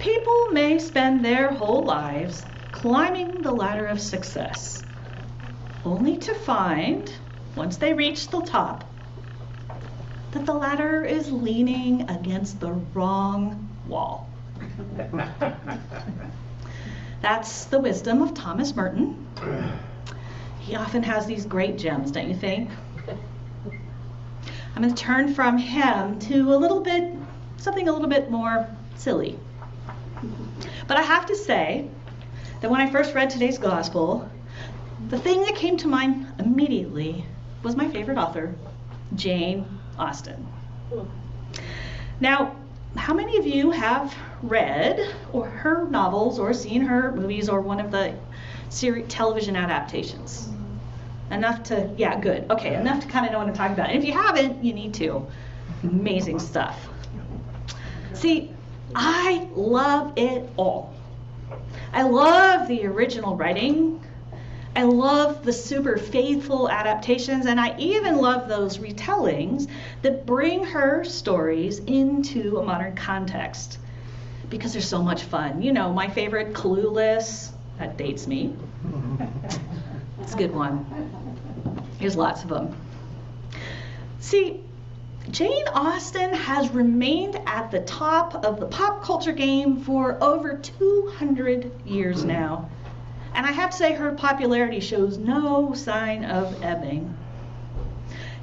People may spend their whole lives climbing the ladder of success, only to find, once they reach the top, that the ladder is leaning against the wrong wall. That's the wisdom of Thomas Merton. He often has these great gems, don't you think? I'm going to turn from him to something a little bit more silly. But I have to say that when I first read today's gospel, the thing that came to mind immediately was my favorite author, Jane Austen. Now, how many of you have read or her novels or seen her movies or one of the television adaptations? Enough to, yeah, good. Okay, enough to kind of know what I'm talking about. And if you haven't, you need to. Amazing stuff. See, I love it all. I love the original writing. I love the super faithful adaptations, and I even love those retellings that bring her stories into a modern context because they're so much fun. You know, my favorite, Clueless, that dates me. It's a good one. There's lots of them. See, Jane Austen has remained at the top of the pop culture game for over 200 years now. And I have to say her popularity shows no sign of ebbing.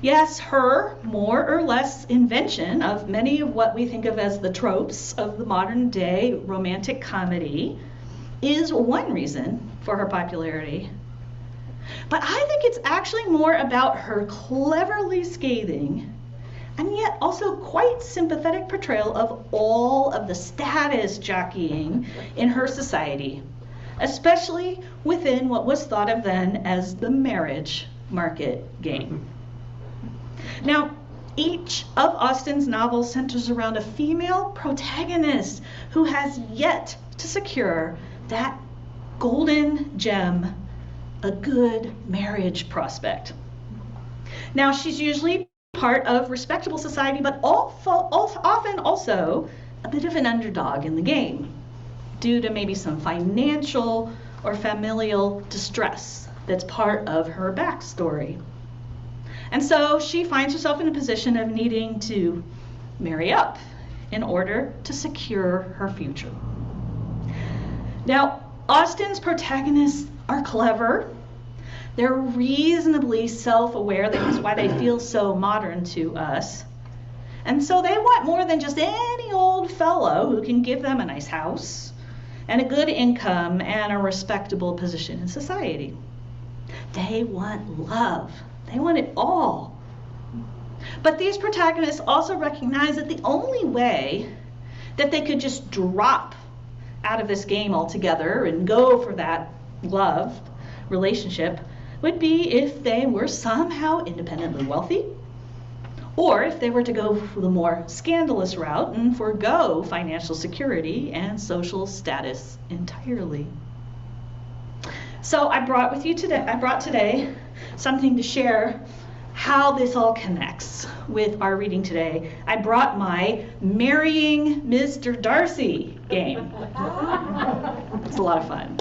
Yes, her more or less invention of many of what we think of as the tropes of the modern day romantic comedy is one reason for her popularity. But I think it's actually more about her cleverly scathing and yet also quite sympathetic portrayal of all of the status jockeying in her society, especially within what was thought of then as the marriage market game. Now, each of Austen's novels centers around a female protagonist who has yet to secure that golden gem, a good marriage prospect. Now, she's usually part of respectable society, but often also a bit of an underdog in the game, due to maybe some financial or familial distress that's part of her backstory. And so she finds herself in a position of needing to marry up in order to secure her future. Now, Austen's protagonists are clever. They're reasonably self-aware. That's why they feel so modern to us. And so they want more than just any old fellow who can give them a nice house and a good income and a respectable position in society. They want love. They want it all. But these protagonists also recognize that the only way that they could just drop out of this game altogether and go for that love relationship would be if they were somehow independently wealthy, or if they were to go for the more scandalous route and forego financial security and social status entirely. So I brought today something to share how this all connects with our reading today. I brought my Marrying Mr. Darcy game. It's a lot of fun.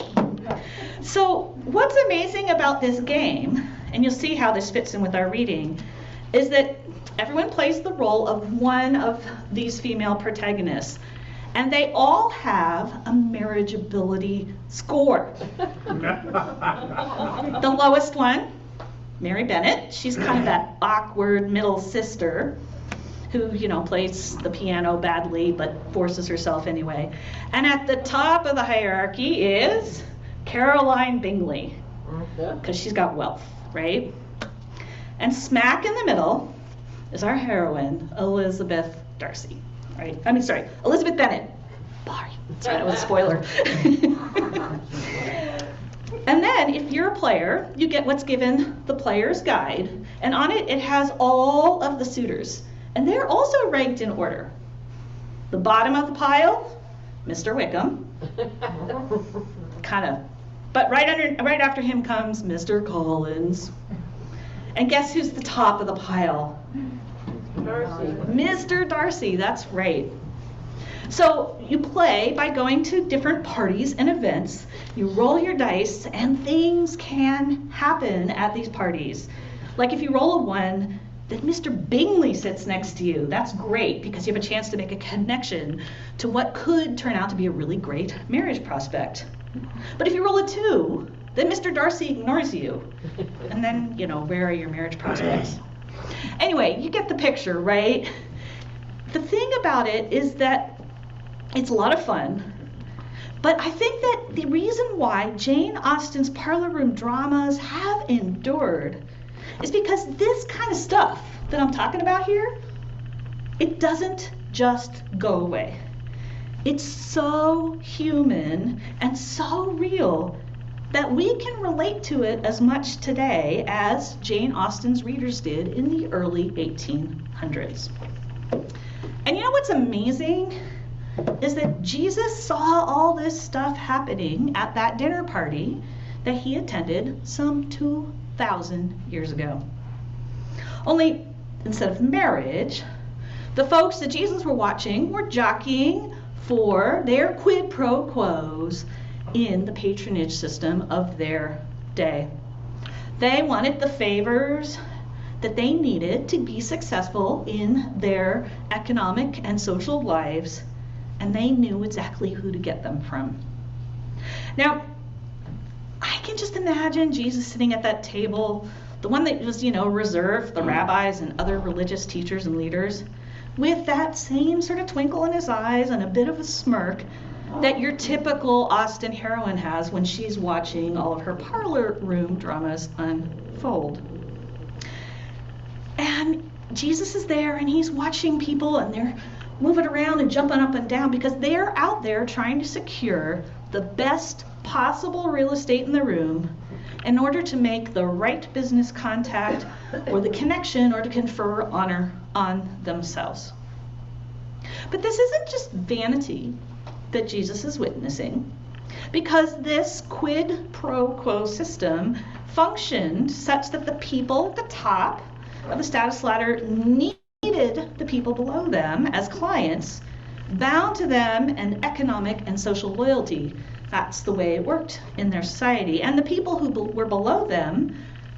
So what's amazing about this game, and you'll see how this fits in with our reading, is that everyone plays the role of one of these female protagonists, and they all have a marriageability score. The lowest one, Mary Bennet, she's kind of that awkward middle sister who, plays the piano badly but forces herself anyway. And at the top of the hierarchy is Caroline Bingley, because she's got wealth, right? And smack in the middle is our heroine, Elizabeth Darcy, right? Elizabeth Bennet. Sorry, that was a spoiler. And then, if you're a player, you get what's given the player's guide, and on it, it has all of the suitors. And they're also ranked in order. The bottom of the pile, Mr. Wickham. But right after him comes Mr. Collins. And guess who's the top of the pile? Darcy. Mr. Darcy, that's right. So you play by going to different parties and events. You roll your dice, and things can happen at these parties. Like if you roll a 1, then Mr. Bingley sits next to you. That's great because you have a chance to make a connection to what could turn out to be a really great marriage prospect. But if you roll a 2, then Mr. Darcy ignores you. And then, where are your marriage prospects? Anyway, you get the picture, right? The thing about it is that it's a lot of fun, but I think that the reason why Jane Austen's parlor room dramas have endured is because this kind of stuff that I'm talking about here, it doesn't just go away. It's so human and so real that we can relate to it as much today as Jane Austen's readers did in the early 1800s. And you know what's amazing is that Jesus saw all this stuff happening at that dinner party that he attended some 2,000 years ago. Only instead of marriage, the folks that Jesus were watching were jockeying for their quid pro quos in the patronage system of their day. They wanted the favors that they needed to be successful in their economic and social lives, and they knew exactly who to get them from. Now, I can just imagine Jesus sitting at that table, the one that was, reserved for the rabbis and other religious teachers and leaders, with that same sort of twinkle in his eyes and a bit of a smirk that your typical Austen heroine has when she's watching all of her parlor room dramas unfold. And Jesus is there and he's watching people and they're moving around and jumping up and down because they're out there trying to secure the best possible real estate in the room in order to make the right business contact or the connection or to confer honor on themselves. But this isn't just vanity that Jesus is witnessing, because this quid pro quo system functioned such that the people at the top of the status ladder needed the people below them as clients, bound to them in economic and social loyalty. That's the way it worked in their society. And the people who were below them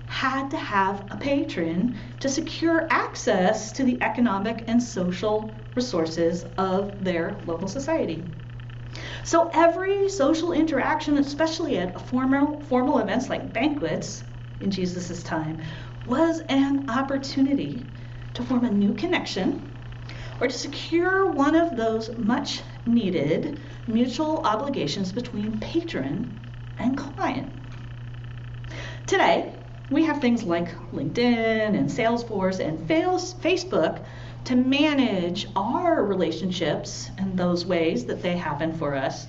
had to have a patron to secure access to the economic and social resources of their local society. So every social interaction, especially at formal events like banquets in Jesus' time, was an opportunity to form a new connection or to secure one of those much needed mutual obligations between patron and client. Today, we have things like LinkedIn and Salesforce and Facebook to manage our relationships in those ways that they happen for us.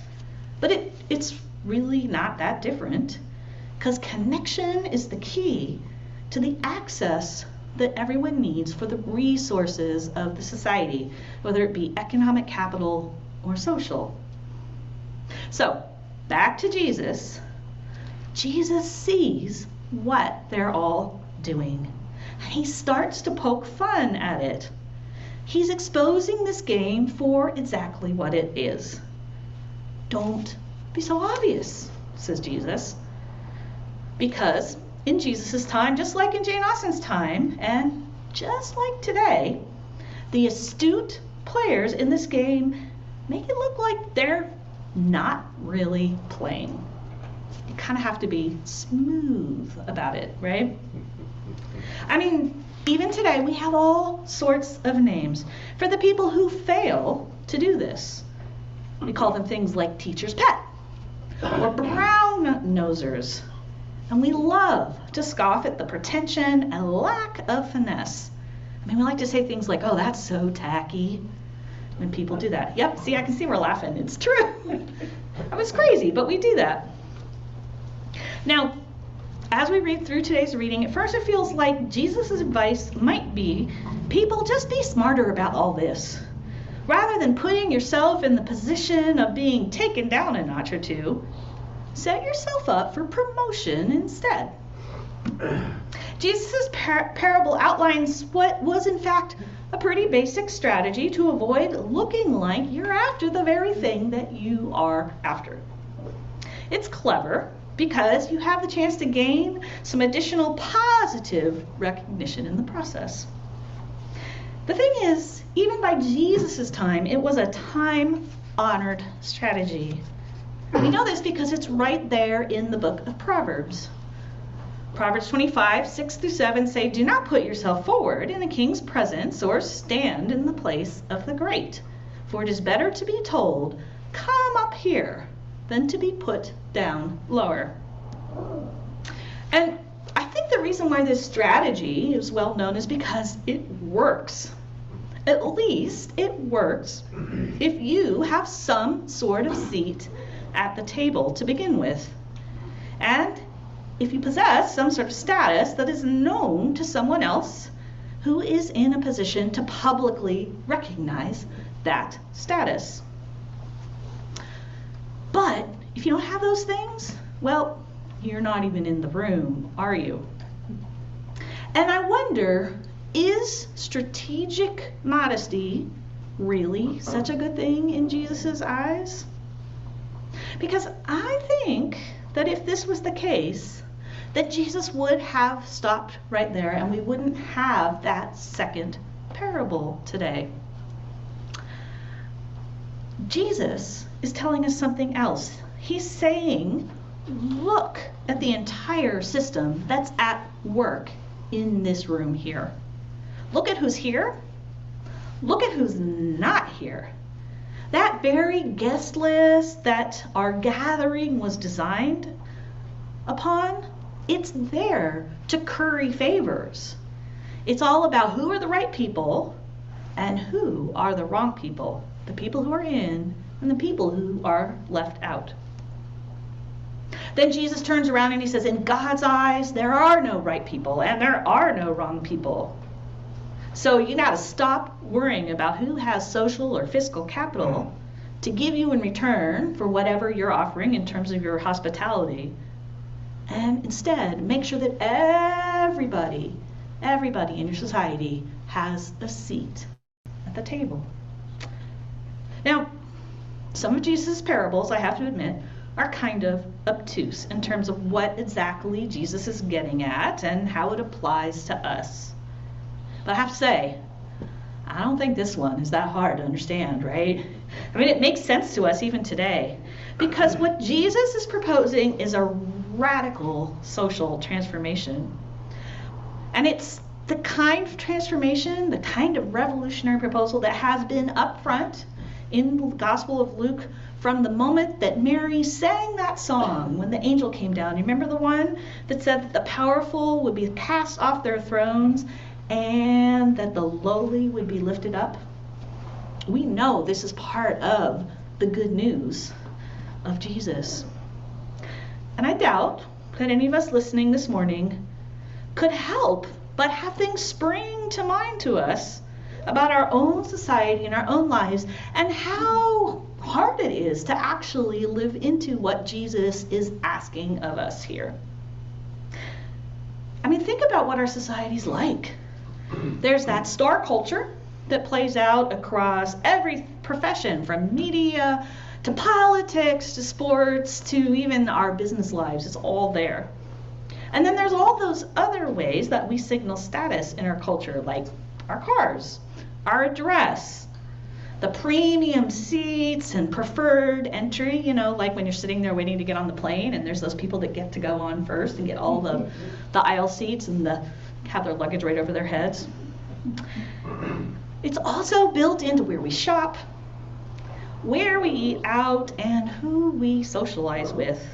But it's really not that different, because connection is the key to the access that everyone needs for the resources of the society, whether it be economic capital or social. So, back to Jesus. Jesus sees what they're all doing, and he starts to poke fun at it. He's exposing this game for exactly what it is. Don't be so obvious, says Jesus. Because in Jesus' time, just like in Jane Austen's time, and just like today, the astute players in this game make it look like they're not really playing. You kind of have to be smooth about it, right? I mean, even today, we have all sorts of names for the people who fail to do this. We call them things like teacher's pet or brown nosers. And we love to scoff at the pretension and lack of finesse. I mean, we like to say things like, oh, that's so tacky, when people do that. Yep, see, I can see we're laughing. It's true. That was crazy, but we do that. Now, as we read through today's reading, at first it feels like Jesus' advice might be, people, just be smarter about all this. Rather than putting yourself in the position of being taken down a notch or two, set yourself up for promotion instead. Jesus' parable outlines what was in fact A pretty basic strategy to avoid looking like you're after the very thing that you are after. It's clever because you have the chance to gain some additional positive recognition in the process. The thing is, even by Jesus' time, it was a time-honored strategy. We know this because it's right there in the book of Proverbs. Proverbs 25, 6 through 7 say, "Do not put yourself forward in a king's presence or stand in the place of the great. For it is better to be told, 'Come up here,' than to be put down lower." And I think the reason why this strategy is well known is because it works. At least it works if you have some sort of seat at the table to begin with. And if you possess some sort of status that is known to someone else who is in a position to publicly recognize that status. But if you don't have those things, well, you're not even in the room, are you? And I wonder, is strategic modesty really such a good thing in Jesus' eyes? Because I think that if this was the case, that Jesus would have stopped right there and we wouldn't have that second parable today. Jesus is telling us something else. He's saying, look at the entire system that's at work in this room here. Look at who's here. Look at who's not here. That very guest list that our gathering was designed upon, it's there to curry favors. It's all about who are the right people and who are the wrong people, the people who are in and the people who are left out. Then Jesus turns around and he says, in God's eyes, there are no right people and there are no wrong people. So you got to stop worrying about who has social or fiscal capital to give you in return for whatever you're offering in terms of your hospitality. And instead, make sure that everybody in your society has a seat at the table. Now, some of Jesus' parables, I have to admit, are kind of obtuse in terms of what exactly Jesus is getting at and how it applies to us. But I have to say, I don't think this one is that hard to understand, right? I mean, it makes sense to us even today, because what Jesus is proposing is a radical social transformation. And it's the kind of transformation, the kind of revolutionary proposal that has been up front in the Gospel of Luke from the moment that Mary sang that song when the angel came down. You remember the one that said that the powerful would be cast off their thrones and that the lowly would be lifted up? We know this is part of the good news of Jesus. And I doubt that any of us listening this morning could help but have things spring to mind to us about our own society and our own lives and how hard it is to actually live into what Jesus is asking of us here. I mean, think about what our society's like. There's that star culture that plays out across every profession, from media to politics to sports to even our business lives. It's all there. And then there's all those other ways that we signal status in our culture, like our cars, our address, the premium seats and preferred entry, you know, like when you're sitting there waiting to get on the plane and there's those people that get to go on first and get all the aisle seats and have their luggage right over their heads. It's also built into where we shop, where we eat out, and who we socialize with.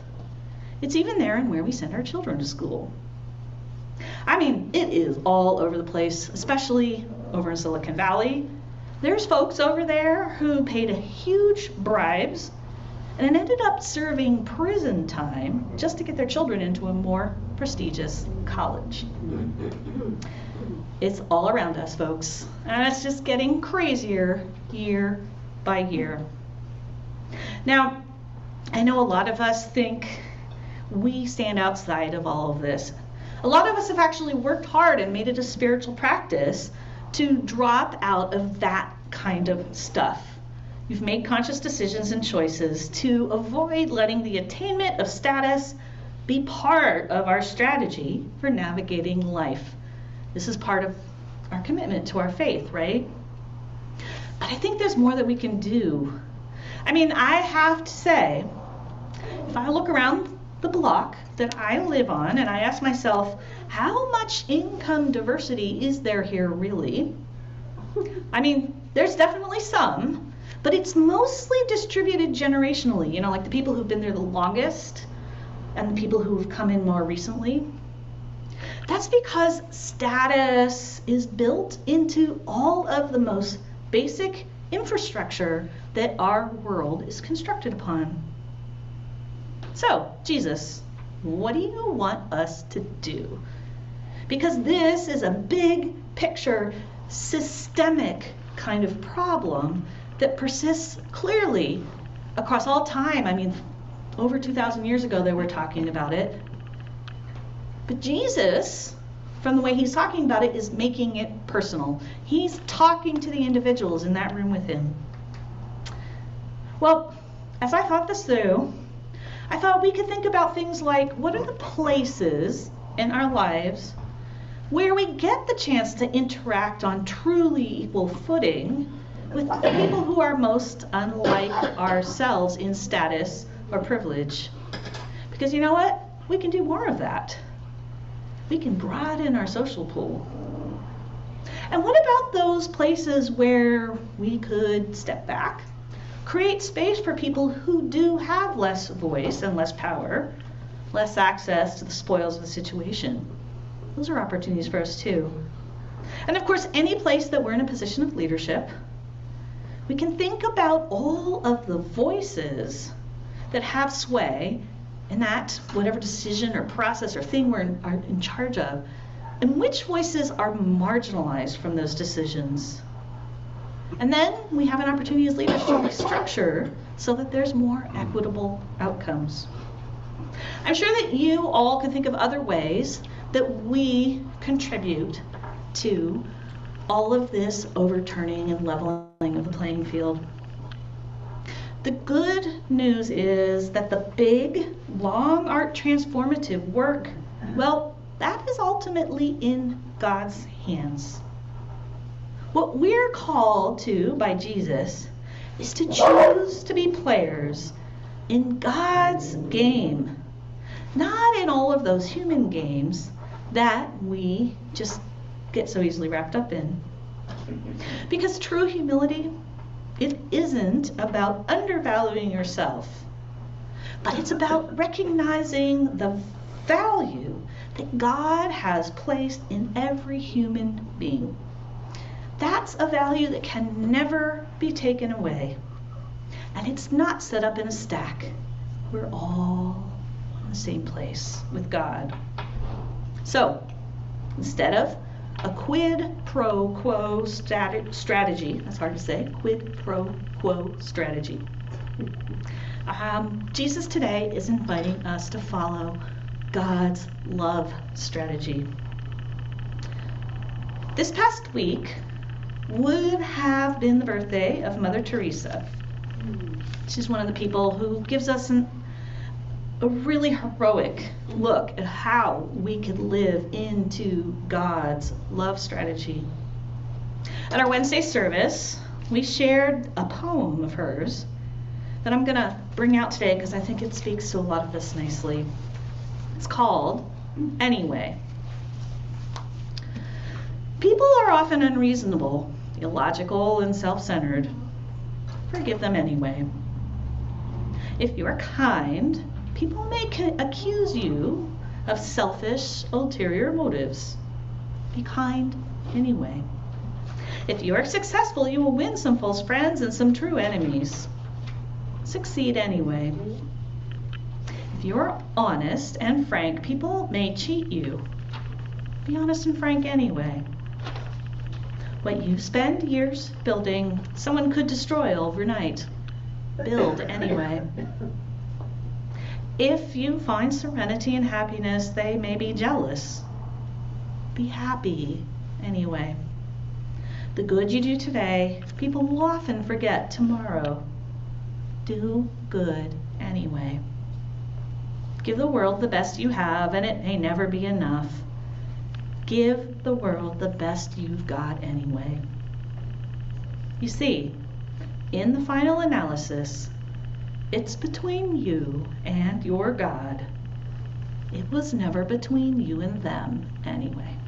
It's even there in where we send our children to school. I mean, it is all over the place, especially over in Silicon Valley. There's folks over there who paid huge bribes and it ended up serving prison time just to get their children into a more prestigious college. It's all around us, folks, and it's just getting crazier year by year. Now, I know a lot of us think we stand outside of all of this. A lot of us have actually worked hard and made it a spiritual practice to drop out of that kind of stuff. You've made conscious decisions and choices to avoid letting the attainment of status be part of our strategy for navigating life. This is part of our commitment to our faith, right? But I think there's more that we can do. I mean, I have to say, if I look around the block that I live on and I ask myself, how much income diversity is there here really? I mean, there's definitely some, but it's mostly distributed generationally, you know, like the people who've been there the longest and the people who've come in more recently. That's because status is built into all of the most basic infrastructure that our world is constructed upon. So, Jesus, what do you want us to do? Because this is a big picture, systemic kind of problem that persists clearly across all time. I mean, over 2,000 years ago they were talking about it. But Jesus, from the way he's talking about it, is making it personal. He's talking to the individuals in that room with him. Well, as I thought this through, I thought we could think about things like, what are the places in our lives where we get the chance to interact on truly equal footing with the people who are most unlike ourselves in status or privilege? Because you know what? We can do more of that. We can broaden our social pool. And what about those places where we could step back, create space for people who do have less voice and less power, less access to the spoils of the situation? Those are opportunities for us too. And of course, any place that we're in a position of leadership, we can think about all of the voices that have sway in that whatever decision or process or thing we're in charge of, and which voices are marginalized from those decisions. And then we have an opportunity as leaders to restructure so that there's more equitable outcomes. I'm sure that you all can think of other ways that we contribute to all of this overturning and leveling of the playing field. The good news is that the big, long art transformative work, well, that is ultimately in God's hands. What we're called to by Jesus is to choose to be players in God's game, not in all of those human games that we just get so easily wrapped up in. Because true humility, it isn't about undervaluing yourself, but it's about recognizing the value that God has placed in every human being. That's a value that can never be taken away. And it's not set up in a stack. We're all in the same place with God. So, instead of a quid pro quo strategy, that's hard to say, quid pro quo strategy, Jesus today is inviting us to follow God's love strategy. This past week would have been the birthday of Mother Teresa. She's one of the people who gives us a really heroic look at how we could live into God's love strategy. At our Wednesday service, we shared a poem of hers that I'm going to bring out today because I think it speaks to a lot of this nicely. It's called Anyway. People are often unreasonable, illogical, and self-centered. Forgive them anyway. If you are kind, people may accuse you of selfish, ulterior motives. Be kind anyway. If you are successful, you will win some false friends and some true enemies. Succeed anyway. If you are honest and frank, people may cheat you. Be honest and frank anyway. What you spend years building, someone could destroy overnight. Build anyway. If you find serenity and happiness, they may be jealous. Be happy anyway. The good you do today, people will often forget tomorrow. Do good anyway. Give the world the best you have, and it may never be enough. Give the world the best you've got anyway. You see, in the final analysis, it's between you and your God. It was never between you and them anyway.